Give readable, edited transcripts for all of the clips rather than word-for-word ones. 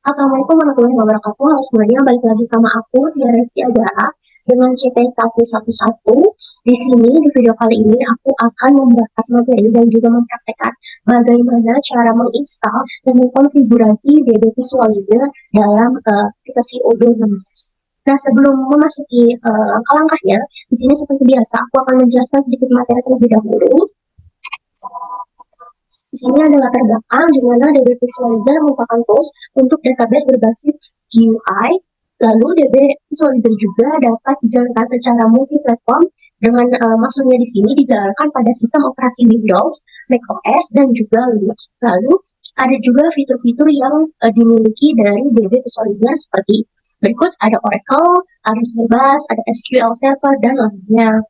Assalamualaikum warahmatullahi wabarakatuh. Halo semuanya, balik lagi sama aku, Tia Resti Azara, dengan CT111. Di sini, di video kali ini, aku akan membahas materi dan juga mempraktekkan bagaimana cara menginstal dan mengkonfigurasi DB Visualizer dalam aplikasi Odoo 16. Nah, sebelum memasuki langkah-langkahnya, di sini seperti biasa, aku akan menjelaskan sedikit materi terlebih dahulu. Di sini ada latar belakang di mana DB Visualizer merupakan tools untuk database berbasis GUI. Lalu DB Visualizer juga dapat dijalankan secara multi-platform dengan maksudnya di sini dijalankan pada sistem operasi Windows, macOS, dan juga Linux. Lalu ada juga fitur-fitur yang dimiliki dari DB Visualizer seperti berikut, ada Oracle, ada Sybase, ada SQL Server, dan lainnya.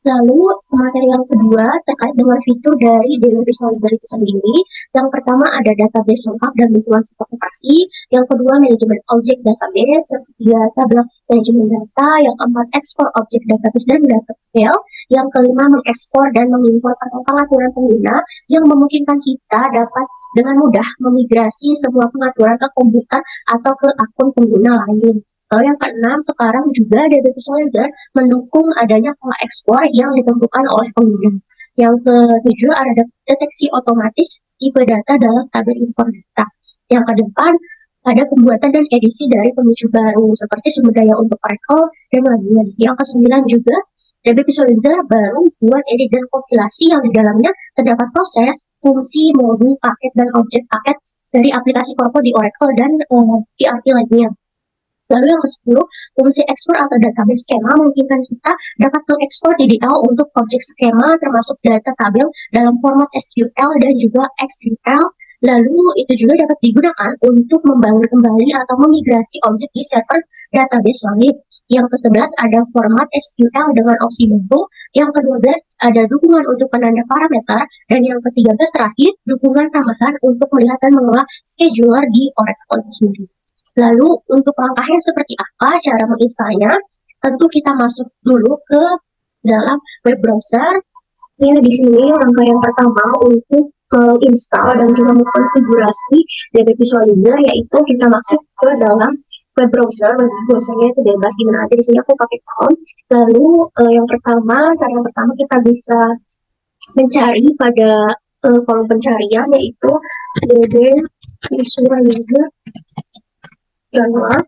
Lalu materi yang kedua terkait dengan fitur dari DB Visualizer itu sendiri. Yang pertama ada database lengkap dan lingkungan sistem operasi. Yang kedua manajemen objek database. Yang ketiga tabel manajemen data. Yang keempat ekspor objek database dan data file. Yang kelima mengekspor dan mengimpor pengaturan pengguna yang memungkinkan kita dapat dengan mudah memigrasi semua pengaturan ke komputer atau ke akun pengguna lain. Lalu yang keenam, sekarang juga DB Visualizer mendukung adanya pola ekspor yang ditentukan oleh pengguna. Yang ketujuh, ada deteksi otomatis tipe data dalam tabel impor data. Yang kedepan, ada pembuatan dan edisi dari pemicu baru, seperti sumber daya untuk Oracle dan lainnya. Yang kesembilan juga, DB Visualizer baru buat edit dan kompilasi yang di dalamnya terdapat proses, fungsi, modul, paket, dan objek paket dari aplikasi Corpo di Oracle dan ERP lainnya. Lalu yang ke-10, fungsi ekspor atau database skema memungkinkan kita dapat mengekspor DDL untuk objek skema termasuk data tabel dalam format SQL dan juga XML. Lalu itu juga dapat digunakan untuk membangun kembali atau memigrasi objek di server database lain. Yang ke-11 ada format SQL dengan opsi baru. Yang ke-12 ada dukungan untuk penanda parameter. Dan yang ke-13 terakhir, dukungan tambahan untuk melihat dan mengolah scheduler di Oracle sendiri. Lalu untuk langkahnya seperti apa cara menginstalnya? Tentu kita masuk dulu ke dalam web browser. Ya, di sini langkah yang pertama untuk menginstal dan juga mengkonfigurasi DB Visualizer yaitu kita masuk ke dalam web browser. Web browsernya itu bebas di mana aja. Di sini aku pakai Chrome. Lalu cara yang pertama kita bisa mencari pada kolom pencarian yaitu DB Visualizer download.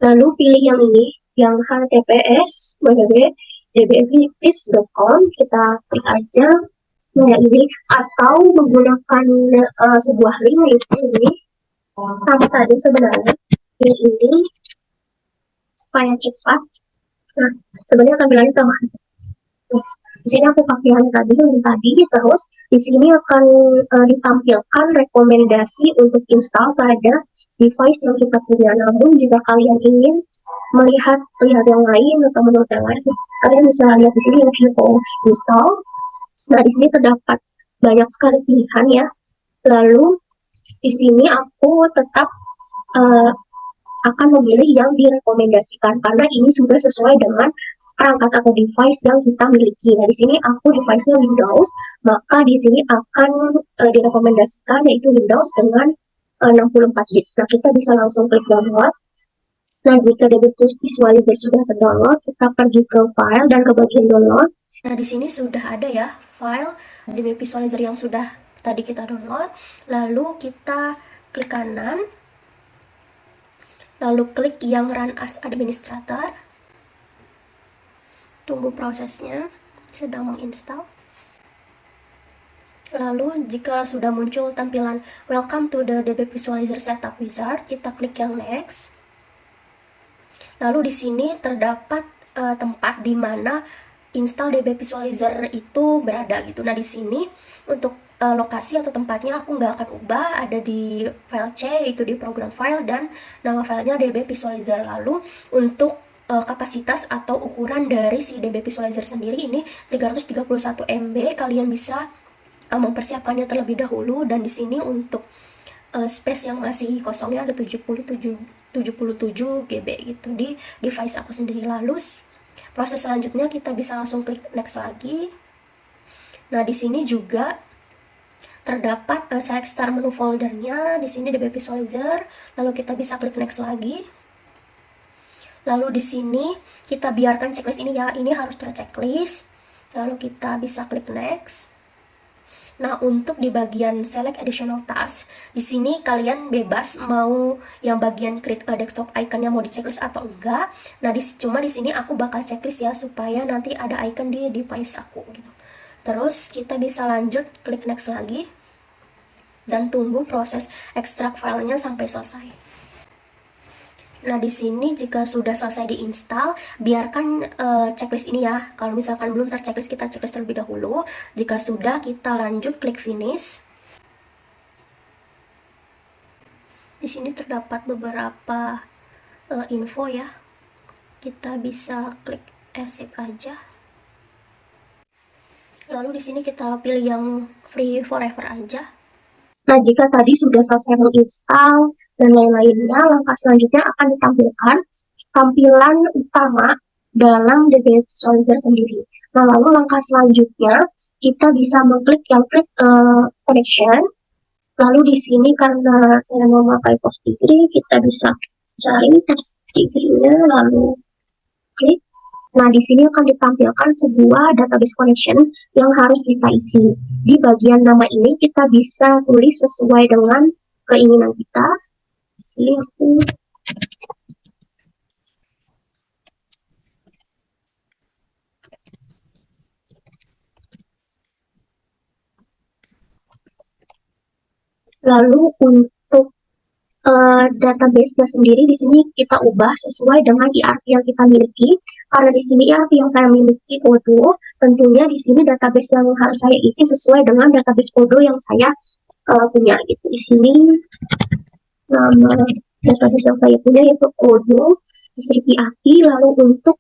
Lalu pilih yang ini, yang https www.dbvis.com, kita klik aja yang ini, atau menggunakan sebuah link yaitu ini, sama saja sebenarnya link ini supaya cepat. Nah, sebenarnya tampilannya sama. Di sini aku pakai yang tadi, terus di sini akan ditampilkan rekomendasi untuk install pada device yang kita punya. Namun jika kalian ingin melihat yang lain atau menurut yang lain, kalian bisa lihat di sini info install. Nah, di sini terdapat banyak sekali pilihan ya. Lalu di sini aku tetap akan memilih yang direkomendasikan karena ini sudah sesuai dengan perangkat atau device yang kita miliki. Nah, di sini aku device-nya Windows, maka di sini akan direkomendasikan yaitu Windows dengan 64 bit. Nah, kita bisa langsung klik download. Nah, jika DB Visualizer sudah terdownload, kita pergi ke file dan ke bagian download. Nah, di sini sudah ada ya file DB Visualizer yang sudah tadi kita download. Lalu kita klik kanan. Lalu klik yang Run as Administrator. Tunggu prosesnya, sedang menginstal. Lalu jika sudah muncul tampilan Welcome to the DB Visualizer Setup Wizard, kita klik yang Next. Lalu di sini terdapat tempat di mana install DB Visualizer itu berada gitu. Nah, di sini untuk lokasi atau tempatnya aku nggak akan ubah, ada di file C, itu di program file, dan nama filenya DB Visualizer. Lalu untuk kapasitas atau ukuran dari si DB Visualizer sendiri ini 331 MB. Kalian bisa mempersiapkannya terlebih dahulu, dan di sini untuk space yang masih kosongnya ada 77 GB gitu di device aku sendiri. Lalu proses selanjutnya kita bisa langsung klik next lagi. Nah, di sini juga terdapat select star menu foldernya di sini DB Visualizer. Lalu kita bisa klik next lagi. Lalu di sini kita biarkan checklist ini ya, ini harus terchecklist. Lalu kita bisa klik next. Nah, untuk di bagian select additional task, di sini kalian bebas mau yang bagian create desktop iconnya mau di checklist atau enggak. Nah, cuma di sini aku bakal checklist ya supaya nanti ada icon di device aku gitu. Terus kita bisa lanjut klik next lagi dan tunggu proses ekstrak filenya sampai selesai. Nah, di sini jika sudah selesai diinstal, biarkan checklist ini ya. Kalau misalkan belum terchecklist, kita checklist terlebih dahulu. Jika sudah, kita lanjut klik finish. Di sini terdapat beberapa info ya. Kita bisa klik exit aja. Lalu di sini kita pilih yang free forever aja. Nah, jika tadi sudah selesai menginstal dan lain-lainnya, langkah selanjutnya akan ditampilkan tampilan utama dalam DB Visualizer sendiri. Nah, lalu langkah selanjutnya kita bisa mengklik yang klik connection. Lalu di sini karena saya memakai post degree, kita bisa cari post degree-nya, lalu klik. Nah, di sini akan ditampilkan sebuah database connection yang harus kita isi. Di bagian nama ini kita bisa tulis sesuai dengan keinginan kita. Ini aku lalu untuk database-nya sendiri di sini kita ubah sesuai dengan ERP yang kita miliki. Karena di sini ERP yang saya miliki Odoo, tentunya di sini database yang harus saya isi sesuai dengan database Odoo yang saya punya. Gitu. Di sini nama database yang saya punya yaitu Odoo Istri PAT. Lalu untuk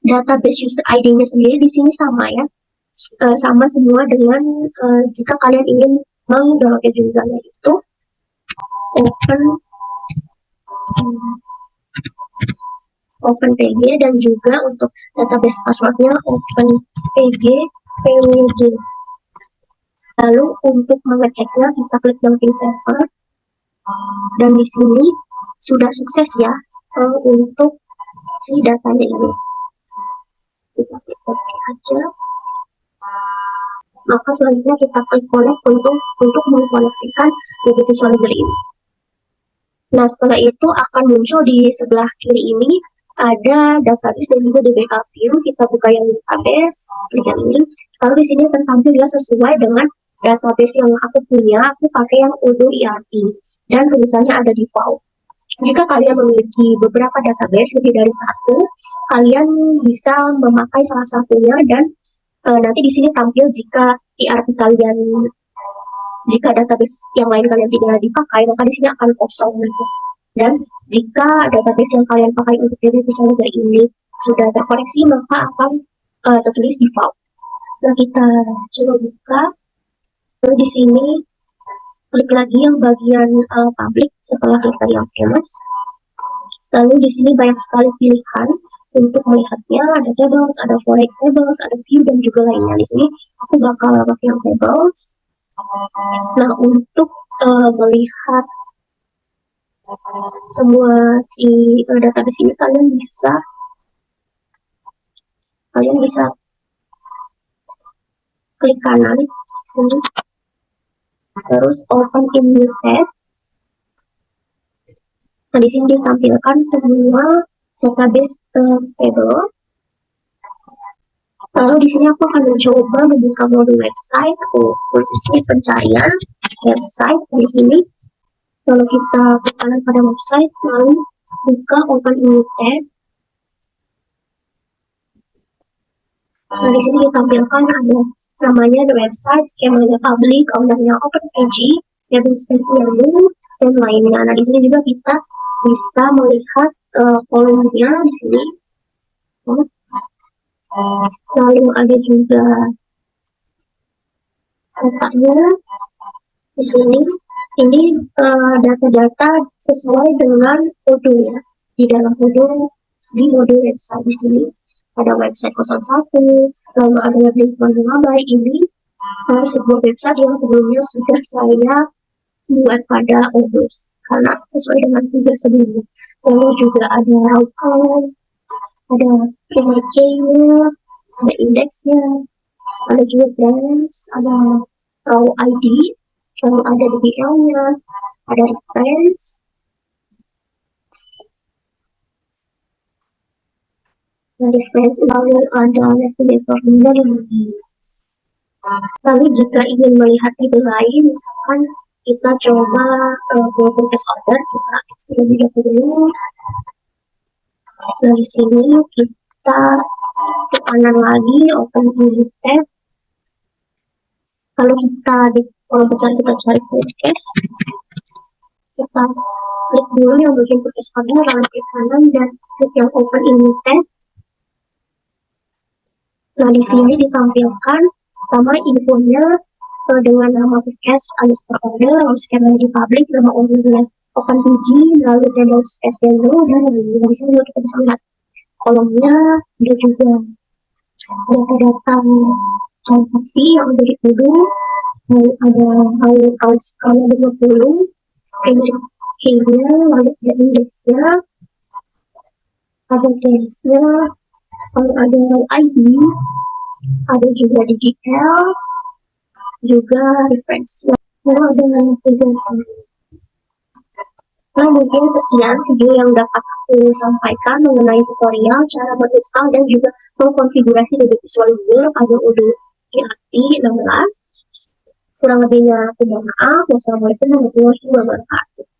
database user ID-nya sendiri di sini sama ya, sama semua dengan jika kalian ingin mendownload usernya itu open PG, dan juga untuk database passwordnya open PG PWG. Lalu untuk mengeceknya kita klik yang pin server, dan di sini sudah sukses ya untuk si datanya ini. Kita klik OK aja. Maka selanjutnya kita klik connect untuk mengkoneksikan DB Visualizer ini. Nah, setelah itu akan muncul di sebelah kiri ini ada database dan juga DB view. Kita buka yang database, klik yang ini. Lalu di sini akan tampil ya sesuai dengan database yang aku punya. Aku pakai yang Odoo ERP dan tulisannya ada default. Jika kalian memiliki beberapa database lebih dari satu, kalian bisa memakai salah satunya dan nanti di sini tampil jika ERP kalian, jika database yang lain kalian tidak dipakai, maka di sini akan kosong gitu. Dan jika database yang kalian pakai untuk DB Visualizer ini sudah terkoneksi, maka akan tertulis default. Nah, kita coba buka. Lalu di sini klik lagi yang bagian public setelah klik tadi yang schemas. Lalu di sini banyak sekali pilihan untuk melihatnya, ada tables, ada foreign tables, ada view dan juga lainnya. Di sini aku bakal pakai yang tables. Nah, untuk melihat semua si database ini kalian bisa klik kanan sini, terus open in new tab. Nah, di sini ditampilkan semua database table. Lalu di sini aku akan mencoba membuka mode website, khususnya pencarian website di sini. Lalu kita klik kanan pada website, lalu buka open new tab. Nah, di sini ditampilkan ada namanya the website, skemanya public, ownernya open page, label spesialnya dan lainnya. Nah, di sini juga kita bisa melihat kolomnya di sini. Lalu ada juga datanya di sini. Ini data-data sesuai dengan Odoo ya. Di dalam Odoo, di mode website di sini ada website 01, lalu ada web link 1 MB. Ini sebuah website yang sebelumnya sudah saya buat pada Odoo karena sesuai dengan tugas sebelumnya. Lalu juga ada raw count, ada primary key-nya, ada indeksnya, ada juga branch, ada raw ID, lalu ada DBL-nya, ada reference, lalu ada navigator-nya. Lalu jika ingin melihat ide lain, misalkan kita coba ke podcast order, kita X terlebih dahulu. Dari sini kita ke kanan lagi, open new tab. Kalau kita di kolom pencari kita cari podcast, kita klik dulu yang bagian podcast order, lalu klik kanan dan klik yang open in new tab. Nah, di sini ditampilkan sama infonya dengan nama podcast underscore order, lalu scanner di public, nama ordernya open PG, lalu tables SDN dan lain-lain. Di sini kita bisa lihat kolomnya, ada juga data-data transaksi yang ada di kudu, lalu ada house kalau 20, key-nya, lalu ada indeksnya, ada dash-nya, lalu ada ID, ada juga DGL, juga reference, lalu ada navigator. Nah, mungkin sekian video yang dapat aku sampaikan mengenai tutorial cara menginstal dan juga mengkonfigurasi DB Visualizer pada Odoo ERP 16. Kurang lebihnya aku mohon maaf. Wassalamualaikum warahmatullahi wabarakatuh.